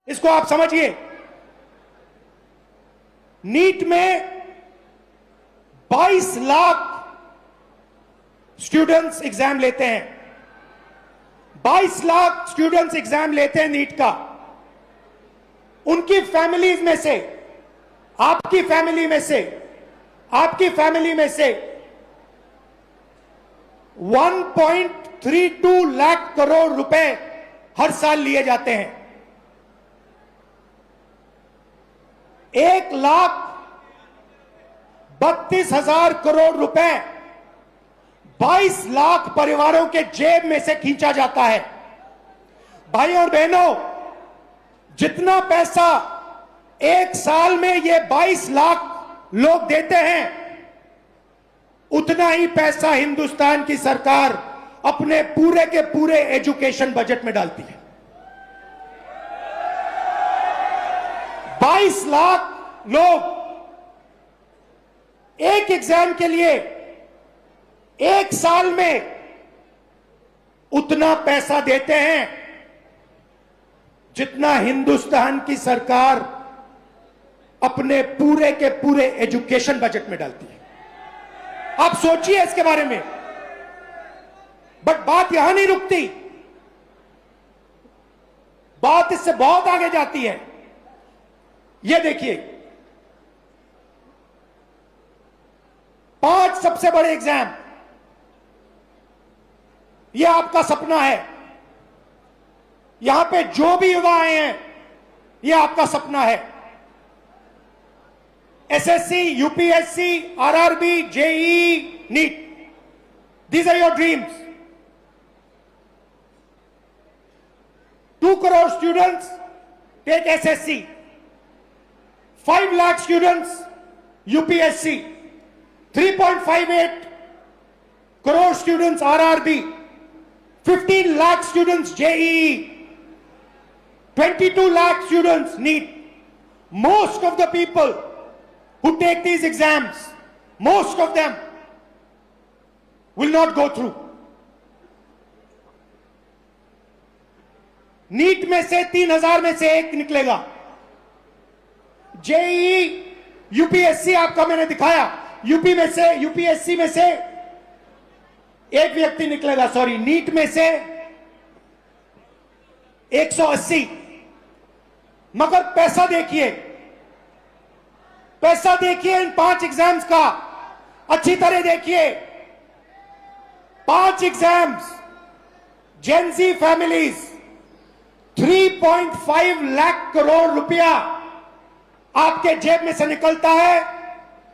इसको आप समझिए। नीट में 22 लाख स्टूडेंट्स एग्जाम लेते हैं। 22 लाख स्टूडेंट्स एग्जाम लेते हैं नीट का। उनकी फैमिलीज में से, आपकी फैमिली में से, आपकी फैमिली में से 1.32 लाख करोड़ रुपए हर साल लिए जाते हैं। 1,32,000 करोड़ रुपए 22 लाख परिवारों के जेब में से खींचा जाता है। भाई और बहनों, जितना पैसा एक साल में ये 22 लाख लोग देते हैं, उतना ही पैसा हिंदुस्तान की सरकार अपने पूरे के पूरे एजुकेशन बजट में डालती है। 22 लाख लोग एक एग्जाम के लिए एक साल में उतना पैसा देते हैं जितना हिंदुस्तान की सरकार अपने पूरे के पूरे एजुकेशन बजट में डालती है। आप सोचिए इसके बारे में। बट बात यहां नहीं रुकती, बात इससे बहुत आगे जाती है। यह देखिए, 5 सबसे बड़े एग्जाम, यह आपका सपना है। यहां पे जो भी युवा आए हैं, यह आपका सपना है। SSC, UPSC, RRB, JEE, NEET, these are your dreams. 2 crore students take SSC, 5 lakh students UPSC, 3.58 crore students RRB, 15 lakh students JEE, 22 lakh students NEET. Most of the people who take these exams, most of them will not go through. NEET में से 3,000 में से एक निकलेगा। JEE, UPSC आपका मैंने दिखाया, UP में से, यूपीएससी में से एक व्यक्ति निकलेगा, सॉरी, नीट में से 180। मगर पैसा देखिए, पैसा देखिए इन 5 एग्जाम्स का, अच्छी तरह देखिए। 5 exams, Gen Z families, 3.5 lakh crore रुपया आपके जेब में से निकलता है,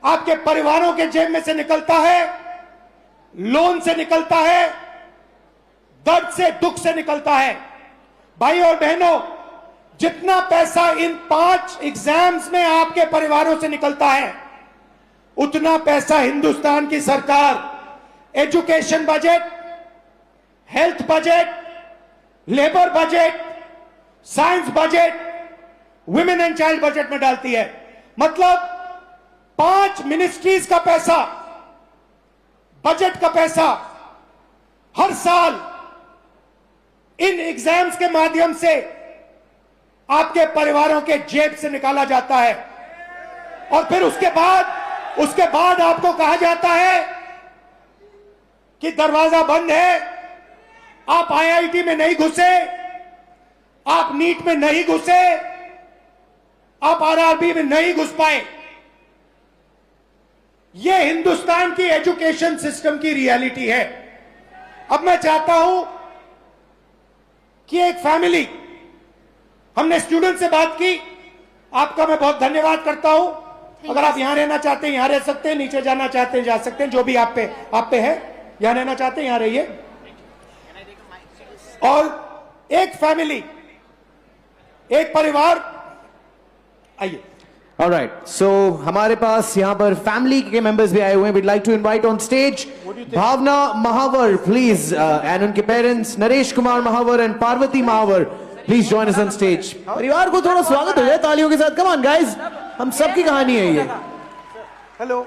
आपके परिवारों के जेब में से निकलता है, लोन से निकलता है, दर्द से, दुख से निकलता है। भाई और बहनों, जितना पैसा इन 5 एग्जाम्स में आपके परिवारों से निकलता है, उतना पैसा हिंदुस्तान की सरकार education budget, health budget, labour budget, science budget, women and child budget में डालती है। मतलब 5 मिनिस्ट्रीज का पैसा, बजट का पैसा हर साल इन एग्जाम्स के माध्यम से आपके परिवारों के जेब से निकाला जाता है। और फिर उसके बाद आपको कहा जाता है कि दरवाजा बंद है, आप आईआईटी में नहीं घुसे, आप नीट में नहीं घुसे, आप आरआरबी में नहीं घुस पाए। यह हिंदुस्तान की एजुकेशन सिस्टम की रियलिटी है। अब मैं चाहता हूं कि एक फैमिली, हमने स्टूडेंट से बात की, आपका मैं बहुत धन्यवाद करता हूं। अगर आप यहां रहना चाहते हैं यहां रह सकते हैं, नीचे जाना चाहते हैं जा सकते हैं, जो भी आप पे है। यहां रहना चाहते हैं यहां रहिए। और एक फैमिली, एक परिवार, आइए। Alright, so हमारे पास यहाँ पर फैमिली के मेंबर्स भी आए हुए हैं। We'd like to invite on stage Bhavna Mahawar, please, and उनके parents Naresh Kumar Mahawar and Parvati Mahawar, please join us on stage. परिवार को थोड़ा स्वागत हो जाए तालियों के साथ। Come on guys, हम सबकी कहानी है ये। हेलो,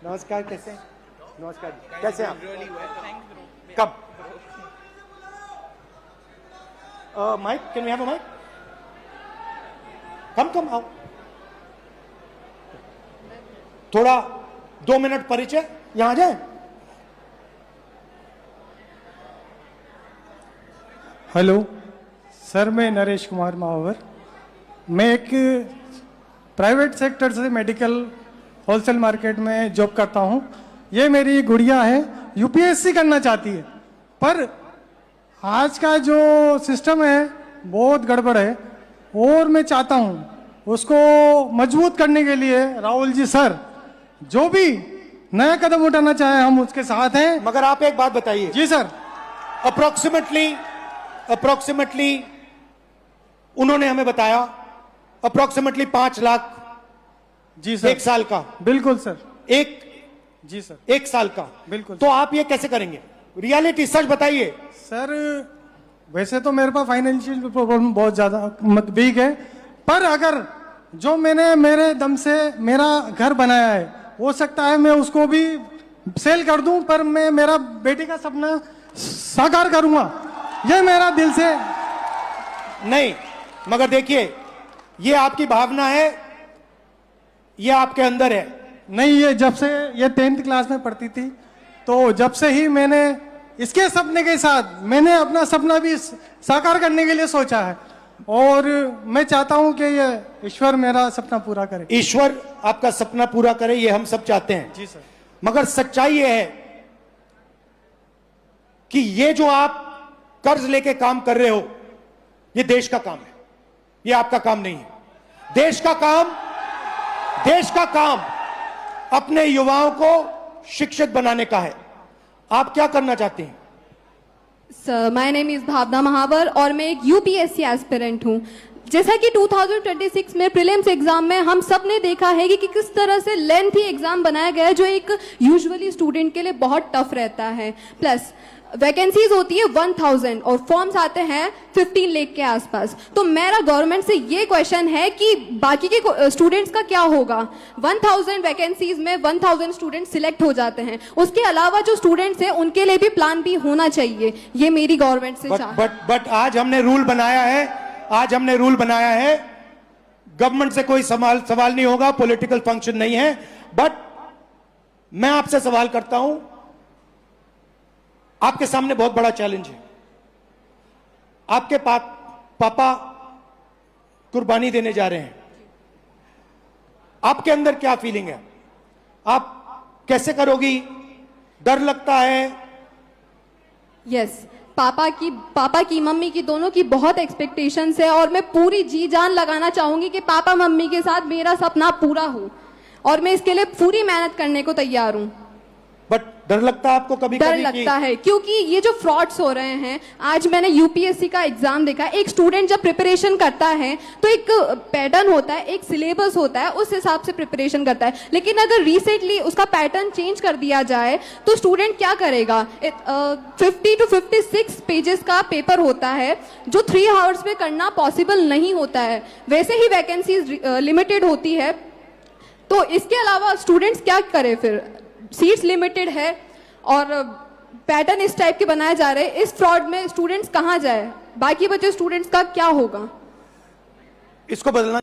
नमस्कार, कैसे हैं? नमस्कार, कैसे हैं आप? कब? Mike, can we have a mike? Come आओ, थोड़ा 2 मिनट परिचय, यहां आ जाए। हेलो सर, मैं नरेश कुमार महावर। मैं एक प्राइवेट सेक्टर से मेडिकल होलसेल मार्केट में जॉब करता हूं। ये मेरी गुड़िया है, यूपीएससी करना चाहती है, पर आज का जो सिस्टम है बहुत गड़बड़ है, और मैं चाहता हूं उसको मजबूत करने के लिए राहुल जी सर जो भी नया कदम उठाना चाहे हम उसके साथ हैं। मगर आप एक बात बताइए। जी सर। अप्रोक्सीमेटली उन्होंने हमें बताया अप्रोक्सीमेटली 5 लाख जी सर। 1 साल का। बिल्कुल सर। जी सर। 1 साल का। बिल्कुल। तो आप ये कैसे करेंगे? रियलिटी सच बताइए सर। वैसे तो मेरे पास फाइनेंशियल प्रॉब्लम बहुत ज्यादा वीक है, पर अगर जो मैंने मेरे दम से मेरा घर बनाया है, हो सकता है मैं उसको भी सेल कर दूं, पर मैं मेरा बेटे का सपना साकार करूंगा, ये मेरा दिल से। नहीं, मगर देखिए ये आपकी भावना है, ये आपके अंदर है। नहीं, ये जब से ये 10th क्लास में पढ़ती थी, तो जब से ही मैंने इसके सपने के साथ मैंने अपना सपना भी साकार करने के लिए सोचा है, और मैं चाहता हूं कि ये ईश्वर मेरा सपना पूरा करे। ईश्वर आपका सपना पूरा करे, ये हम सब चाहते हैं। जी सर। मगर सच्चाई ये है कि ये जो आप कर्ज लेके काम कर रहे हो, ये देश का काम है, ये आपका काम नहीं है। देश का काम अपने युवाओं को शिक्षित बनाने का है। आप क्या करना चाहते हैं? सर, माय नेम इज भावना महावर और मैं एक यूपीएससी एस्पिरेंट हूँ। जैसा कि 2026 में प्रीलिम्स एग्जाम में हम सब ने देखा है कि किस तरह से लेंथी एग्जाम बनाया गया है, जो एक यूजुअली स्टूडेंट के लिए बहुत टफ रहता है। प्लस वैकेंसीज होती है 1000 और फॉर्म्स आते हैं 15 लाख के आसपास। तो मेरा गवर्नमेंट से ये क्वेश्चन है कि बाकी के स्टूडेंट्स का क्या होगा? 1000 वैकेंसीज में 1000 स्टूडेंट्स सिलेक्ट हो जाते हैं, उसके अलावा जो स्टूडेंट्स हैं उनके लिए भी प्लान बी होना चाहिए। ये मेरी गवर्नमेंट से बट आज हमने रूल बनाया है, गवर्नमेंट से कोई सवाल नहीं होगा, पॉलिटिकल फंक्शन नहीं है। बट मैं आपसे सवाल करता हूं, आपके सामने बहुत बड़ा चैलेंज है। आपके पापा कुर्बानी देने जा रहे हैं, आपके अंदर क्या फीलिंग है? आप कैसे करोगी? डर लगता है? यस, पापा की मम्मी की दोनों की बहुत एक्सपेक्टेशंस है, और मैं पूरी जी जान लगाना चाहूंगी कि पापा मम्मी के साथ मेरा सपना पूरा हो, और मैं इसके लिए पूरी मेहनत करने को तैयार हूं। बट डर लगता है आपको? कभी डर लगता है, क्योंकि ये जो फ्रॉड्स हो रहे हैं, आज मैंने यूपीएससी का एग्जाम देखा। एक स्टूडेंट जब प्रिपरेशन करता है तो एक पैटर्न होता है, एक सिलेबस होता है, उस हिसाब से प्रिपरेशन करता है। लेकिन अगर रिसेंटली उसका पैटर्न चेंज कर दिया जाए तो स्टूडेंट क्या करेगा? 50 to 56 पेजेस का पेपर होता है, जो 3 आवर्स में करना पॉसिबल नहीं होता है। वैसे ही वैकेंसीज लिमिटेड होती है, तो इसके अलावा स्टूडेंट्स क्या करे? फिर सीट्स लिमिटेड है और पैटर्न इस टाइप के बनाए जा रहे हैं। इस फ्रॉड में स्टूडेंट्स कहाँ जाए? बाकी बचे स्टूडेंट्स का क्या होगा? इसको बदलना